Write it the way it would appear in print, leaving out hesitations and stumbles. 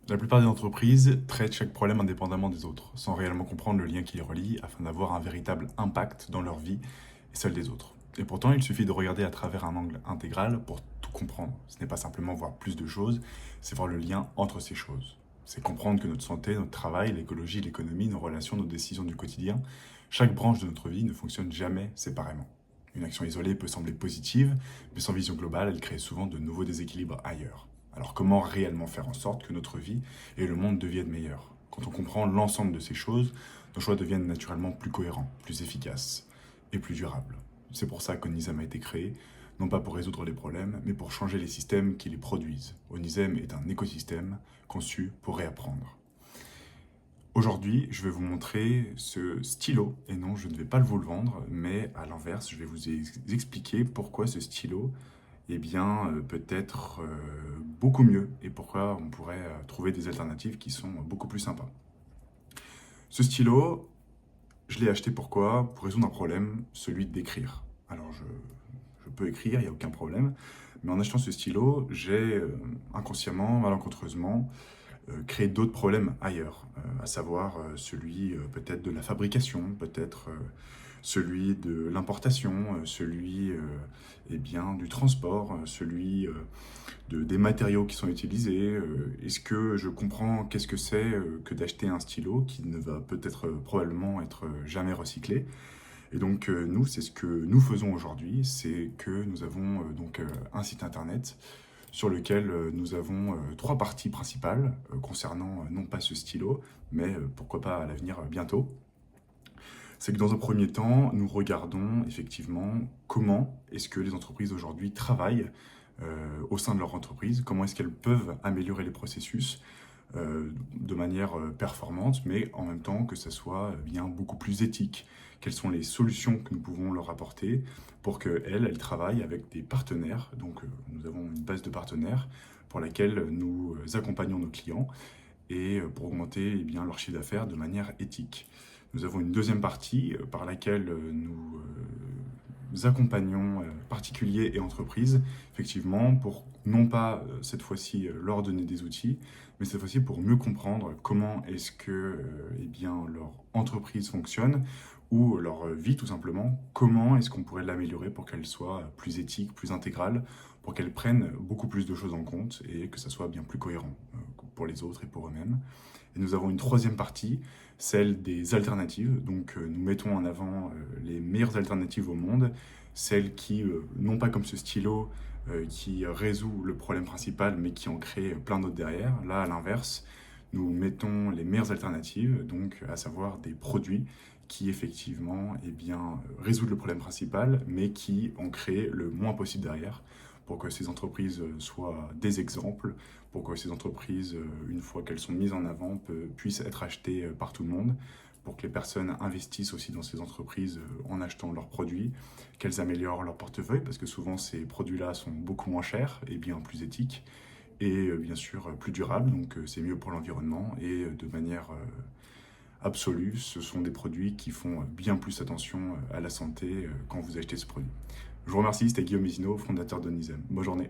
La plupart des entreprises traitent chaque problème indépendamment des autres, sans réellement comprendre le lien qui les relie afin d'avoir un véritable impact dans leur vie et celle des autres. Et pourtant, il suffit de regarder à travers un angle intégral pour tout comprendre. Ce n'est pas simplement voir plus de choses, c'est voir le lien entre ces choses. C'est comprendre que notre santé, notre travail, l'écologie, l'économie, nos relations, nos décisions du quotidien, chaque branche de notre vie ne fonctionne jamais séparément. Une action isolée peut sembler positive, mais sans vision globale, elle crée souvent de nouveaux déséquilibres ailleurs. Alors comment réellement faire en sorte que notre vie et le monde deviennent meilleurs? Quand on comprend l'ensemble de ces choses, nos choix deviennent naturellement plus cohérents, plus efficaces et plus durables. C'est pour ça qu'Onisem a été créé, non pas pour résoudre les problèmes, mais pour changer les systèmes qui les produisent. Onisem est un écosystème conçu pour réapprendre. Aujourd'hui, je vais vous montrer ce stylo, et non, je ne vais pas vous le vendre, mais à l'inverse, je vais vous expliquer pourquoi ce stylo peut être beaucoup mieux et pourquoi on pourrait trouver des alternatives qui sont beaucoup plus sympas. Ce stylo, je l'ai acheté pourquoi? Pour résoudre un problème, celui d'écrire. Alors je peux écrire, il n'y a aucun problème, mais en achetant ce stylo, j'ai inconsciemment, malencontreusement, créé d'autres problèmes ailleurs, à savoir celui peut-être de la fabrication, peut-être celui de l'importation, celui du transport, celui des matériaux qui sont utilisés. Est-ce que je comprends qu'est-ce que c'est que d'acheter un stylo qui ne va peut-être probablement être jamais recyclé? Et donc nous, c'est ce que nous faisons aujourd'hui, c'est que nous avons un site internet sur lequel nous avons trois parties principales concernant non pas ce stylo, mais pourquoi pas à l'avenir bientôt. C'est que dans un premier temps, nous regardons effectivement comment est-ce que les entreprises aujourd'hui travaillent au sein de leur entreprise, comment est-ce qu'elles peuvent améliorer les processus de manière performante, mais en même temps que ça soit bien beaucoup plus éthique. Quelles sont les solutions que nous pouvons leur apporter pour qu'elles travaillent avec des partenaires. Donc nous avons une base de partenaires pour laquelle nous accompagnons nos clients et pour augmenter leur chiffre d'affaires de manière éthique. Nous avons une deuxième partie par laquelle nous accompagnons particuliers et entreprises, effectivement, pour non pas cette fois-ci leur donner des outils, mais cette fois-ci pour mieux comprendre comment est-ce que leur entreprise fonctionne ou leur vie tout simplement, comment est-ce qu'on pourrait l'améliorer pour qu'elle soit plus éthique, plus intégrale, pour qu'elle prenne beaucoup plus de choses en compte et que ça soit bien plus cohérent pour les autres et pour eux-mêmes. Et nous avons une troisième partie, celle des alternatives. Donc nous mettons en avant les meilleures alternatives au monde, celles qui, non pas comme ce stylo qui résout le problème principal, mais qui en crée plein d'autres derrière. Là, à l'inverse, nous mettons les meilleures alternatives, donc à savoir des produits qui effectivement résoudent le problème principal, mais qui en créent le moins possible derrière, pour que ces entreprises soient des exemples, pour que ces entreprises, une fois qu'elles sont mises en avant, puissent être achetées par tout le monde, pour que les personnes investissent aussi dans ces entreprises en achetant leurs produits, qu'elles améliorent leur portefeuille, parce que souvent ces produits-là sont beaucoup moins chers et bien plus éthiques, et bien sûr plus durables, donc c'est mieux pour l'environnement, et de manière absolue, ce sont des produits qui font bien plus attention à la santé quand vous achetez ce produit. Je vous remercie, c'était Guillaume Mesino, fondateur d'Onisem. Bonne journée.